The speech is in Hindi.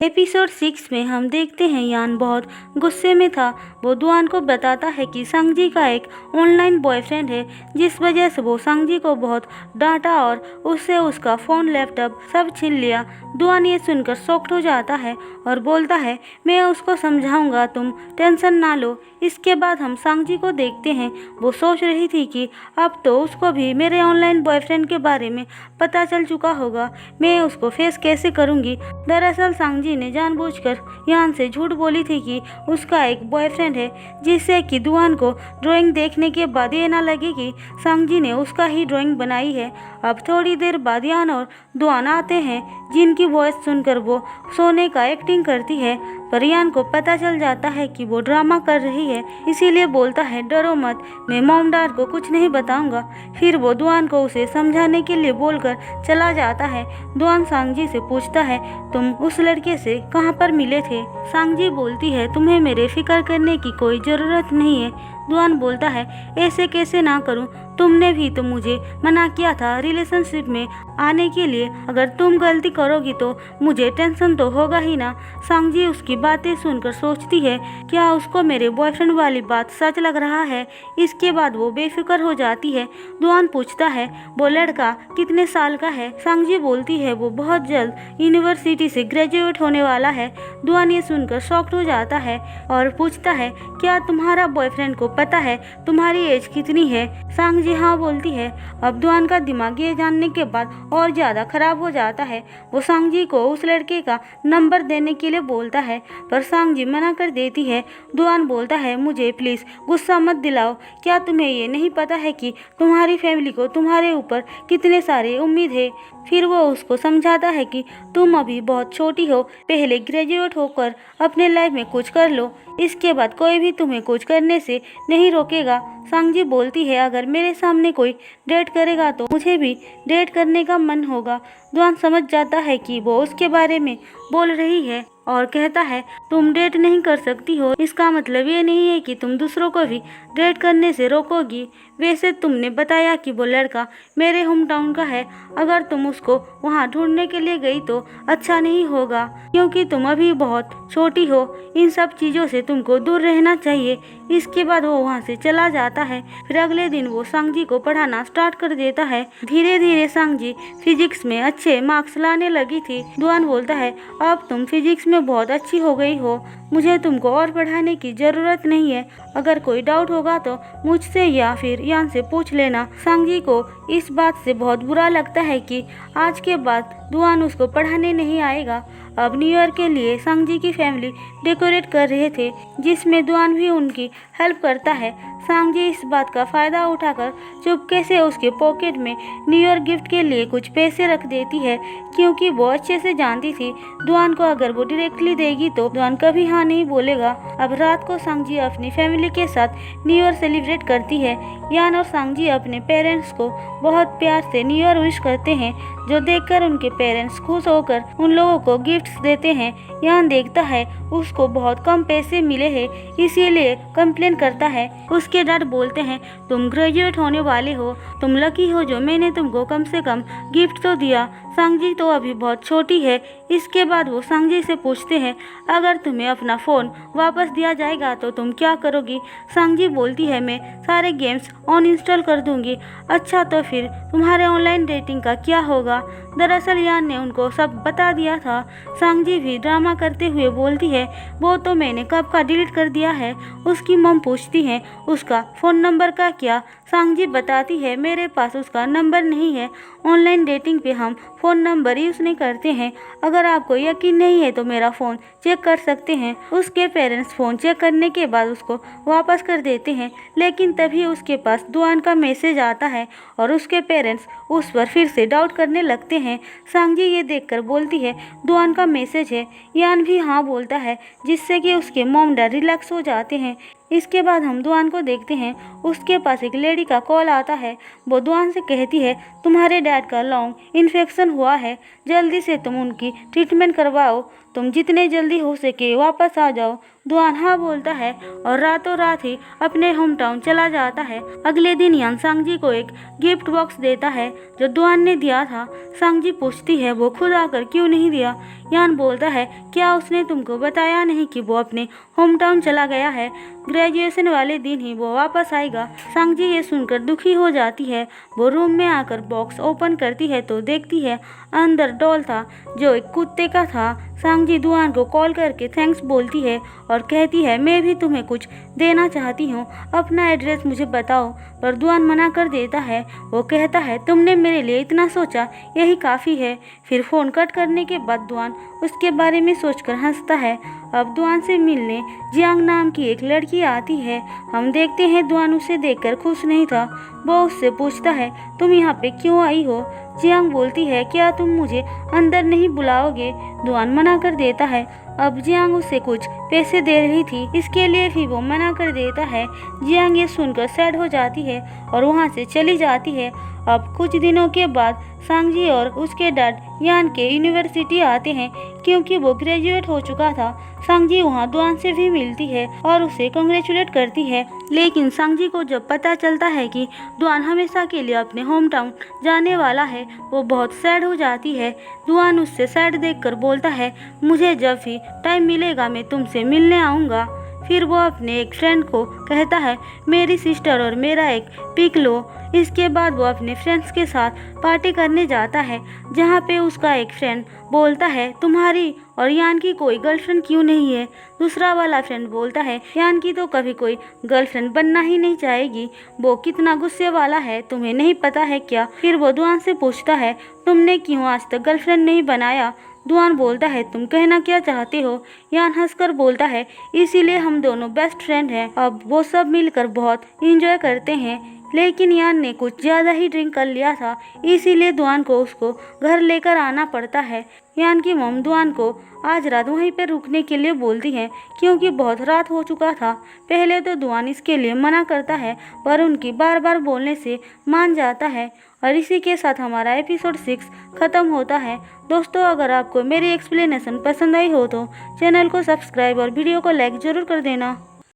एपिसोड 6 में हम देखते हैं यान बहुत गुस्से में था। वो दुआन को बताता है कि संगजी का एक ऑनलाइन बॉयफ्रेंड है, जिस वजह से वो संगजी को बहुत डांटा और उससे उसका फ़ोन लैपटॉप सब छीन लिया। दुआन ये सुनकर शॉक्ड हो जाता है और बोलता है, मैं उसको समझाऊंगा, तुम टेंशन ना लो। इसके बाद हम संगजी को देखते हैं। वो सोच रही थी कि अब तो उसको भी मेरे ऑनलाइन बॉयफ्रेंड के बारे में पता चल चुका होगा, मैं उसको फेस कैसे करूंगी। दरअसल संगजी ने जानबूझकर यान से झूठ बोली थी कि उसका एक बॉयफ्रेंड है, जिससे कि दुआन को ड्राइंग देखने के बाद ये ना लगे कि संगजी ने उसका ही ड्राइंग बनाई है। अब थोड़ी देर बाद यान और दुआन आते हैं, जिनकी वॉइस सुनकर वो सोने का एक्टिंग करती है, पर यान को पता चल जाता है कि वो ड्रामा कर रही है, इसीलिए बोलता है, डरो मत, मैं मॉम डैड को कुछ नहीं बताऊंगा। फिर वो दुआन को उसे समझाने के लिए बोलकर चला जाता है। दुआन सांगजी से पूछता है, तुम उस लड़के से कहाँ पर मिले थे? सांगजी बोलती है, तुम्हें मेरे फिक्र करने की कोई ज़रूरत नहीं है। दुआन बोलता है, ऐसे कैसे ना करूं, तुमने भी तो मुझे मना किया था रिलेशनशिप में आने के लिए, अगर तुम गलती करोगी तो मुझे टेंशन तो होगा ही ना। सांगजी उसकी बातें सुनकर सोचती है, क्या उसको मेरे बॉयफ्रेंड वाली बात सच लग रहा है। इसके बाद वो बेफिक्र हो जाती है। दुआन पूछता है, वो लड़का कितने साल का है? सांगजी बोलती है, वो बहुत जल्द यूनिवर्सिटी से ग्रेजुएट होने वाला है। दुआन ये सुनकर शॉक्ड हो जाता है और पूछता है, क्या तुम्हारा बॉयफ्रेंड को पता है तुम्हारी एज कितनी है? सांगजी हाँ बोलती है। अब दुआन का दिमाग ये जानने के बाद और ज़्यादा खराब हो जाता है। वो सांगजी को उस लड़के का नंबर देने के लिए बोलता है, पर सांगजी मना कर देती है। दुआन बोलता है, मुझे प्लीज़ गुस्सा मत दिलाओ, क्या तुम्हें ये नहीं पता है कि तुम्हारी फैमिली को तुम्हारे ऊपर कितने सारे उम्मीद है। फिर वो उसको समझाता है कि तुम अभी बहुत छोटी हो, पहले ग्रेजुएट होकर अपने लाइफ में कुछ कर लो, इसके बाद कोई भी तुम्हें कुछ करने से नहीं रोकेगा। सांगजी बोलती है, अगर मेरे सामने कोई डेट करेगा तो मुझे भी डेट करने का मन होगा। दुआन समझ जाता है कि वो उसके बारे में बोल रही है और कहता है, तुम डेट नहीं कर सकती हो, इसका मतलब ये नहीं है कि तुम दूसरों को भी डेट करने से रोकोगी। वैसे तुमने बताया कि वो लड़का मेरे होम टाउन का है, अगर तुम उसको वहाँ ढूंढने के लिए गई तो अच्छा नहीं होगा, क्योंकि तुम अभी बहुत छोटी हो, इन सब चीज़ों से तुमको दूर रहना चाहिए। इसके बाद वो वहाँ से चला जाता है। फिर अगले दिन वो सांगजी को पढ़ाना स्टार्ट कर देता है। धीरे धीरे सांगजी फिजिक्स में अच्छे मार्क्स लाने लगी थी। दुआन बोलता है, अब तुम फिजिक्स में बहुत अच्छी हो गई हो, मुझे तुमको और पढ़ाने की ज़रूरत नहीं है, अगर कोई डाउट होगा तो मुझसे या फिर यान से पूछ लेना। सांगजी को इस बात से बहुत बुरा लगता है कि आज के बाद दुआन उसको पढ़ाने नहीं आएगा। अब न्यू ईयर के लिए सांगजी की फैमिली डेकोरेट कर रहे थे, जिसमें दुआन भी उनकी हेल्प करता है। सांगजी इस बात का फ़ायदा उठाकर चुपके से उसके पॉकेट में न्यू ईयर गिफ्ट के लिए कुछ पैसे रख देती है, क्योंकि वो अच्छे से जानती थी दुआन को अगर वो डायरेक्टली देगी तो दुआन कभी हाँ नहीं बोलेगा। अब रात को सांगजी अपनी फैमिली के साथ न्यू ईयर सेलिब्रेट करती है। यान और सांगजी अपने पेरेंट्स को बहुत प्यार से न्यू ईयर विश करते हैं, जो देखकर उनके पेरेंट्स खुश होकर उन लोगों को गिफ्ट्स देते हैं। यान देखता है उसको बहुत कम पैसे मिले हैं, इसीलिए कंप्लेन करता है। उसके डैड बोलते हैं, तुम ग्रेजुएट होने वाले हो, तुम लकी हो जो मैंने तुमको कम से कम गिफ्ट तो दिया। सांगजी तो अभी बहुत छोटी है। इसके बाद वो सांगजी से पूछते हैं, अगर तुम्हें अपना फ़ोन वापस दिया जाएगा तो तुम क्या करोगी? सांगजी बोलती है, मैं सारे गेम्स अनइंस्टॉल कर दूंगी। अच्छा, तो फिर तुम्हारे ऑनलाइन डेटिंग का क्या होगा? दरअसल यान ने उनको सब बता दिया था। सांगजी भी ड्रामा करते हुए बोलती है, वो तो मैंने कब का डिलीट कर दिया है। उसकी मम पूछती है, उसका फ़ोन नंबर का क्या? सांगजी बताती है, मेरे पास उसका नंबर नहीं है, ऑनलाइन डेटिंग पे हम फ़ोन नंबर यूज़ नहीं करते हैं, अगर आपको यकीन नहीं है तो मेरा फ़ोन चेक कर सकते हैं। उसके पेरेंट्स फ़ोन चेक करने के बाद उसको वापस कर देते हैं, लेकिन तभी उसके पास दुआन का मैसेज आता है और उसके पेरेंट्स उस पर फिर से डाउट करने लगते हैं। सांगजी ये देखकर बोलती है, दुआन का मैसेज है। यान भी हाँ बोलता है, जिससे कि उसके मॉम डैड रिलैक्स हो जाते हैं। इसके बाद हम दुआन को देखते हैं। उसके पास एक लेडी का कॉल आता है। वो दुआन से कहती है, तुम्हारे डैड का लॉन्ग इन्फेक्शन हुआ है, जल्दी से तुम उनकी ट्रीटमेंट करवाओ। तुम जितने जल्दी हो सके वापस आ जाओ। दुआन हाँ बोलता है और रातों रात ही अपने होम टाउन चला जाता है। अगले दिन यान सांगजी को एक गिफ्ट बॉक्स देता है जो दुआन ने दिया था। सांगजी पूछती है वो खुद आकर क्यों नहीं दिया। यान बोलता है क्या उसने तुमको बताया नहीं कि वो अपने होम टाउन चला गया है, ग्रेजुएशन वाले दिन ही वो वापस आएगा। सांगजी ये सुनकर दुखी हो जाती है। वो रूम में आकर बॉक्स ओपन करती है तो देखती है अंदर डॉल था जो एक कुत्ते का था। सांगजी दुआन को कॉल करके थैंक्स बोलती है और कहती है मैं भी तुम्हें कुछ देना चाहती हूँ, अपना एड्रेस मुझे बताओ। पर दुआन मना कर देता है। वो कहता है तुमने मेरे लिए इतना सोचा, यही काफ़ी है। फिर फ़ोन कट करने के बाद दुआन उसके बारे में सोचकर हंसता है। अब दुआन से मिलने जियांग नाम की एक लड़की आती है। हम देखते हैं दुआन उसे देखकर खुश नहीं था। वो उससे पूछता है तुम यहाँ पे क्यों आई हो। जियांग बोलती है क्या तुम मुझे अंदर नहीं बुलाओगे। दुआन मना कर देता है। अब जियांग उसे कुछ पैसे दे रही थी, इसके लिए भी वो मना कर देता है। जियांग ये सुनकर सैड हो जाती है और वहाँ से चली जाती है। अब कुछ दिनों के बाद सांगजी और उसके डैड यान के यूनिवर्सिटी आते हैं क्योंकि वो ग्रेजुएट हो चुका था। सांगजी वहाँ दुआन से भी मिलती है और उसे कंग्रेचुलेट करती है। लेकिन सांगजी को जब पता चलता है कि दुआन हमेशा के लिए अपने होम टाउन जाने वाला है, वो बहुत सैड हो जाती है। दुआन उससे सैड देखकर बोलता है मुझे जब भी टाइम मिलेगा मैं तुमसे मिलने आऊँगा। फिर वो अपने एक फ्रेंड को कहता है मेरी सिस्टर और मेरा एक पिक लो। इसके बाद वो अपने फ्रेंड्स के साथ पार्टी करने जाता है जहाँ पे उसका एक फ्रेंड बोलता है तुम्हारी और यान की कोई गर्लफ्रेंड क्यों नहीं है। दूसरा वाला फ्रेंड बोलता है यान की तो कभी कोई गर्लफ्रेंड बनना ही नहीं चाहेगी, वो कितना गुस्से वाला है, तुम्हें नहीं पता है क्या। फिर वो दुआन से पूछता है तुमने क्यों आज तक गर्लफ्रेंड नहीं बनाया। दुआन बोलता है तुम कहना क्या चाहते हो। यान हंसकर बोलता है इसीलिए हम दोनों बेस्ट फ्रेंड हैं। अब वो सब मिलकर बहुत इंजॉय करते हैं, लेकिन यान ने कुछ ज़्यादा ही ड्रिंक कर लिया था, इसीलिए दुआन को उसको घर लेकर आना पड़ता है। यान की मॉम दुआन को आज रात वहीं पर रुकने के लिए बोलती है क्योंकि बहुत रात हो चुका था। पहले तो दुआन इसके लिए मना करता है पर उनकी बार बार बोलने से मान जाता है। और इसी के साथ हमारा एपिसोड 6 ख़त्म होता है। दोस्तों अगर आपको मेरी एक्सप्लेनेशन पसंद आई हो तो चैनल को सब्सक्राइब और वीडियो को लाइक ज़रूर कर देना।